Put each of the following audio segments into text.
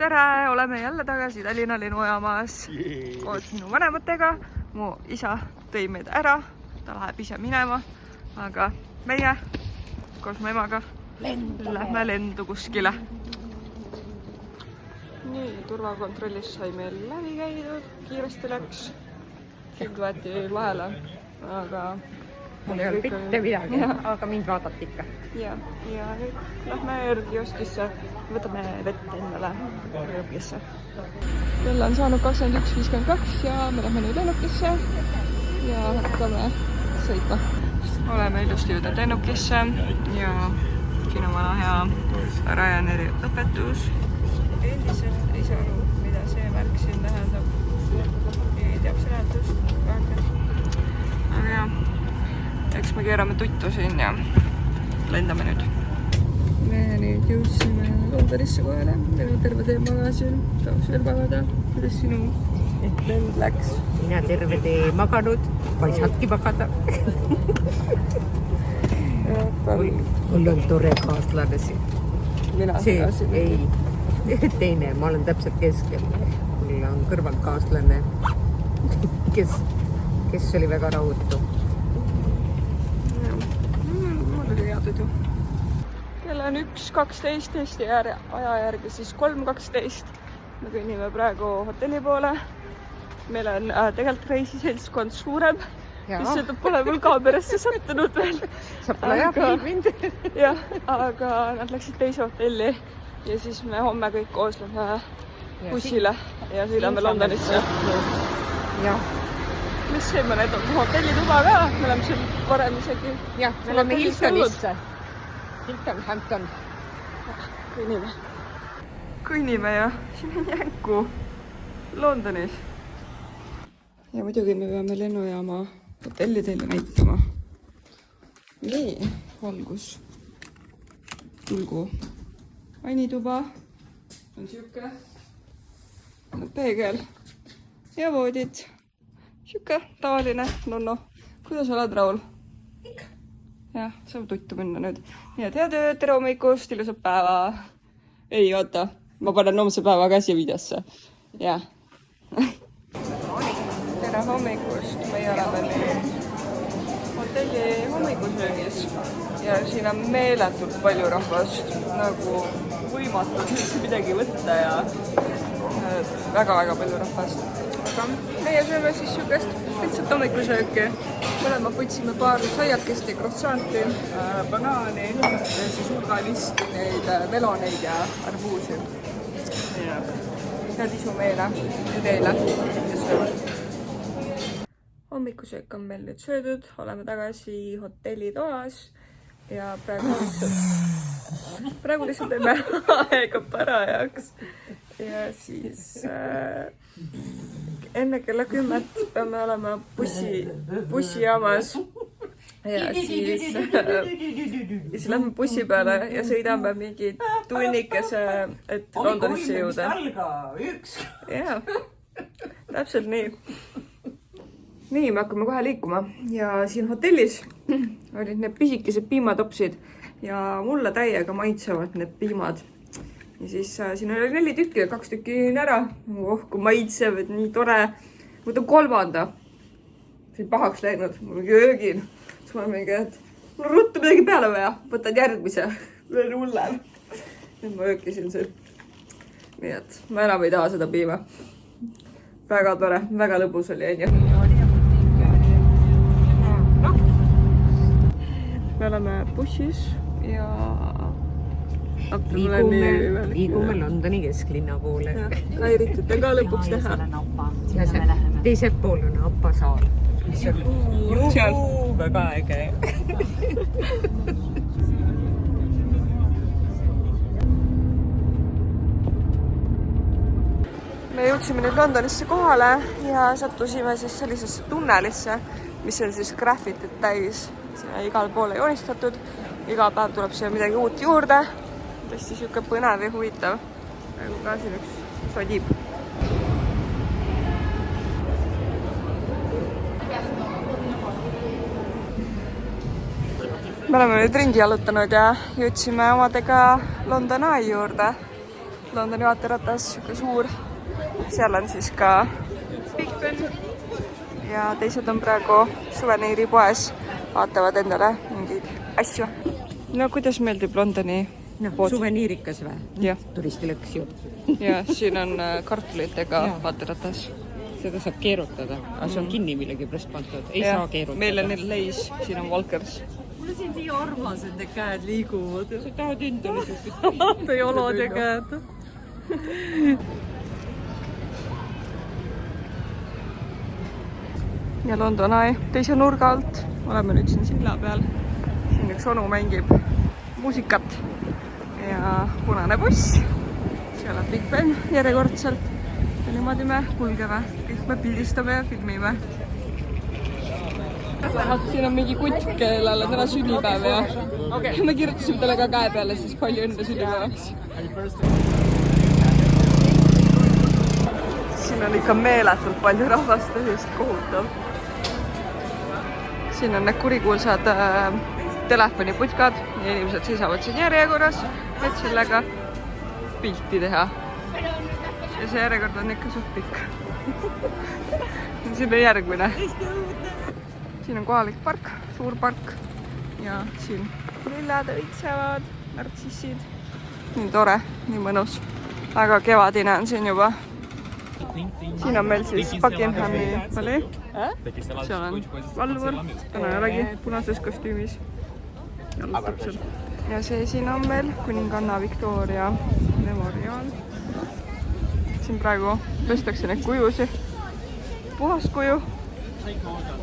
tere, oleme jälle tagasi Tallinna lennujaamas koos minu vanematega. Mu isa tõi meid ära, ta läheb ise minema, aga meie koos mu emaga lähme lendu kuskile. Nii, turvakontrollis sai meil läbi käidud, kiiresti läks. Sind võeti vahele, aga mul ei olnud mitte midagi, aga mind vaadati ikka. Ja nüüd lähme Jõrgioskisse, võtame vett endale Jõrgisse. Kell on saanud 21.52 ja me lähme nüüd lennukisse ja hakkame sõitma. Oleme ilusti jõudnud lennukisse ja siin on vana hea Ryanairi õpetus. Endiselt ei saa aru, mida see märk siin tähendab. Ei teab seletust, aga jah. Eks me keerame tuttu siin ja lendame nüüd. Me nüüd jõudsime Londonisse kohale. Meil on terve tee magasin. Tahaks veel magada. Kuidas sinu lend läks? Mina terve tee maganud. Ma ei saadki magada. Mul on tore kaaslane siin. Mina siin. Ei, teine. Ma olen täpselt keskel. Mul on kõrval kaaslane, kes oli väga rahutu. Kell on 1.12 Eesti aja järgi, siis 3.12. Me kõnnime praegu hotelli poole. Meil on tegelikult reisiseltskond suurem, mis seda pole mul kaamerasse sattunud veel. Sa pole jah mind. Jah, aga nad läksid teise hotelli ja siis me homme kõik koos lähme bussile ja sõidame Londonisse. Jah. Mis see ma need on hotellituba ka, me oleme seal varem isegi. Jah, me oleme Hiltonisse. Hilton, Hampton. Kõnnime ja siin on jänku Londonis. Ja muidugi me peame lennujaama hotelli teile näitama. Nii, valgus. Tulgu. Ainituba on siuke. Peegel ja voodid. Siuke tavaline nunnu. Kuidas oled, Raul? Ikka. Jah, saab tuttu minna nüüd. Nii et head ööd, tere hommikust, ilusat päeva. Ei, oota. Ma panen homse päeva ka siia videosse. Jah. Tere hommikust. Meie oleme nüüd hotelli hommikusöögis. Ja siin on meeletult palju rahvast. Nagu võimatult midagi võtta ja väga-väga palju rahvast. Aga meie sööme siis siukest lihtsalt hommikusööki. Mõlemad võtsime paar saiakest ja krossanti, banaani ja siis hulgalisti neid meloneid ja arbuusi. Head isu meile ja teile, kes söövad. Hommikusöök on meil nüüd söödud, oleme tagasi hotellitoas ja praegu lihtsalt teeme aega parajaks. Ja siis enne kella 10 peame olema bussijaamas ja siis lähme bussi peale ja sõidame mingi tunnikese, et Londonisse jõuda. Jaa, täpselt nii. Nii, me hakkame kohe liikuma ja siin hotellis olid need pisikesed piimatopsid ja mulle täiega maitsevad need piimad. Ja siis siin oli 4 tükki ja 2 tükki on ära. Kui maitsev, et nii tore. Võtan 3. See on pahaks läinud. Ma mingi öögin. Siis ma mingi, et mul on ruttu midagi peale vaja. Võtan järgmise. Veel hullem. Nüüd ma öökisin see. Nii et ma enam ei taha seda piima. Väga tore. Väga lõbus oli. Me oleme bussis ja liigume Londoni kesklinna poole. Ka üritate ka lõpuks teha. Teised pool on Appa saal. Mis on väga äge. Me jõudsime nüüd Londonisse kohale ja sattusime siis sellisesse tunnelisse, mis on siis graffitit täis. Siin on igal poole joonistatud. Iga päev tuleb siia midagi uut juurde. Tõesti siuke põnev ja huvitav. Nagu ka siin üks sodib. Me oleme nüüd ringi jalutanud ja jõudsime omadega London Eye juurde. Londoni vaateratas, siuke suur. Seal on siis ka Big Ben ja teised on praegu suveniiripoes, vaatavad endale mingeid asju. No kuidas meeldib Londoni pood? Suveniirikas või? Jah. Turistilõks ju. Ja siin on kartulitega vaateratas. Seda saab keerutada, aga see on kinni millegi pärast pandud. Ei saa keerutada. Meil on leis, siin on Walkers. Mulle siin nii armas, et need käed liiguvad. Sa tahad endale siukest. Tõi olod ja käed. Ja London Eye teise nurga alt. Oleme nüüd siin silla peal. Siin üks onu mängib muusikat ja punane buss. Seal on Big Ben järjekordselt. Ja niimoodi me kulgeme. Kõik me pildistame ja filmime. Siin on mingi kutt, kellel on täna sünnipäev ja me kirjutasime talle ka käe peale, siis palju õnne sünnipäevaks. Siin on ikka meeletult palju rahvast ja just kohutav. Siin on need kurikuulsad telefoniputkad ja inimesed seisavad siin järjekorras, et sellega pilti teha. Ja see järjekord on ikka suht pikk. Siin on järgmine. Siin on kohalik park, suur park ja siin lillad õitsevad, nartsissid. Nii tore, nii mõnus. Väga kevadine on siin juba. Siin on meil siis Buckinghami palee. Seal on valvur, täna ei olegi punases kostüümis. Ja see siin on meil kuninganna Victoria memoriaal. Siin praegu pestakse neid kujusi. Puhas kuju,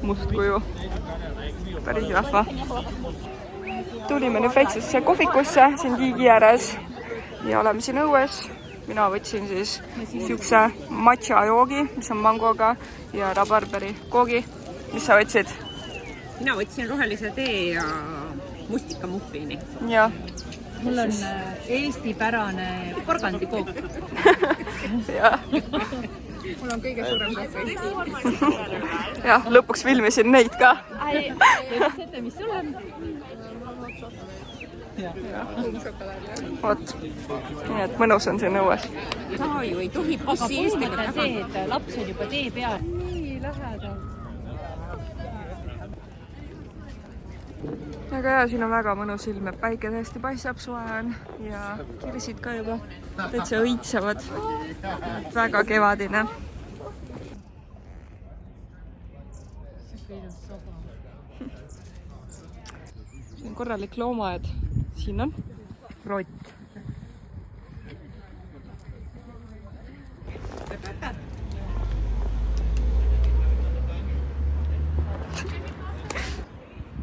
must kuju. Päris rahva. Tulime nüüd väiksesse kohvikusse siin tiigi ääres ja oleme siin õues. Mina võtsin siis siukse matcha joogi, mis on mangoga ja rabarberi koogi. Mis sa võtsid? Mina võtsin rohelise tee ja mustikamuffini. Ja. Mul on eestipärane porgandikook. Ja. Mul on kõige suurem kohvi. Ja, lõpuks filmisin neid ka. Mis sul on? Vot, nii et mõnus on siin õues. Saa ju ei tohi bussi eestega teha. See, et laps on juba tee peal. Nii lähedal. Aga ja, siin on väga mõnus ilm, et päike tõesti paistab, soe on ja kirsid ka juba täitsa õitsevad. Väga kevadine. Siin on korralik loomaaed. Siin on rott.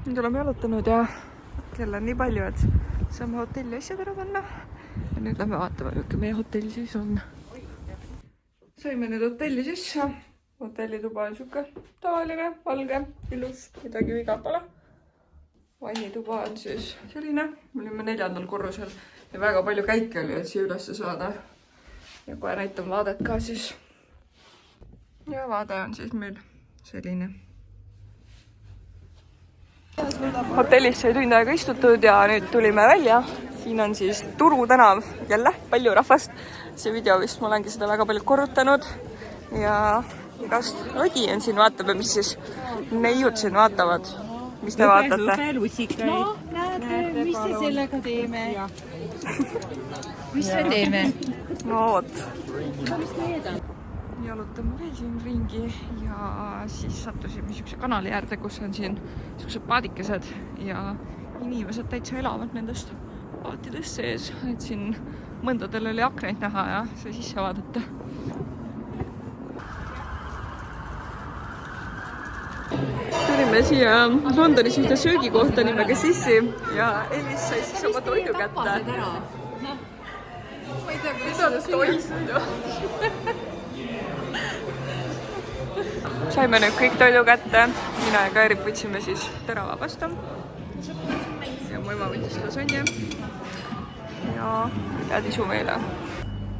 Nüüd oleme jalutanud ja kell on nii palju, et saame hotelli asjad ära panna. Ja nüüd lähme vaatama, milline meie hotell siis on. Saime nüüd hotelli sisse. Hotellituba on siuke tavaline, valge, ilus, midagi viga pole. Vannituba on siis selline. Me olime 4. korrusel ja väga palju käike oli, et siia ülesse saada. Ja kohe näitan vaadet ka siis. Ja vaade on siis meil selline. Hotellis sai tund aega istutud ja nüüd tulime välja. Siin on siis Turu tänav. Jälle palju rahvast. See video vist ma olengi seda väga palju korrutanud. Ja igast lodi on siin. Vaatame, mis siis neiud siin vaatavad. Mis te vaatate? No, näete, mis te sellega teeme? Mis me teeme? No vot. Mis teed on? Jalutame veel siin ringi ja siis sattusime siukse kanali äärde, kus on siin siuksed paadikesed ja inimesed täitsa elavad nendest paatidest sees. Et siin mõndadel oli akneid näha ja sai sisse vaadata. Tulime siia Londonis ühte söögikohta nimega Sissi ja Elis sai siis oma toidu kätte. Ma ei tea, kuidas on toit. Saime nüüd kõik toidu kätte. Mina ja Kairip võtsime siis terava pasta. Ja mu ema võttis lasanje. Ja tisu meile.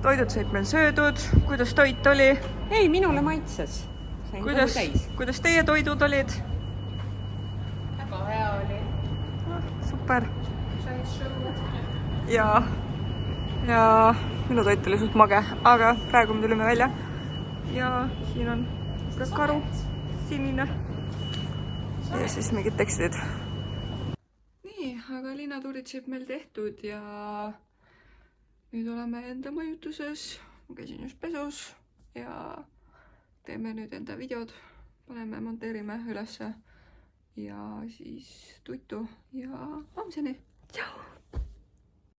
Toidud said meil söödud. Kuidas toit oli? Ei, minule maitses. Kuidas teie toidud olid? väga hea oli. Super. Sai show. Ja minu toit oli suht mage, aga praegu me tulime välja ja siin on ka karu, sinine ja siis mingid tekstid. Nii, aga linnatuurid said meil tehtud ja nüüd oleme enda majutuses. Ma käisin just pesus ja teeme nüüd enda videod, paneme, monteerime ülesse ja siis tuttu ja homseni. Tšau!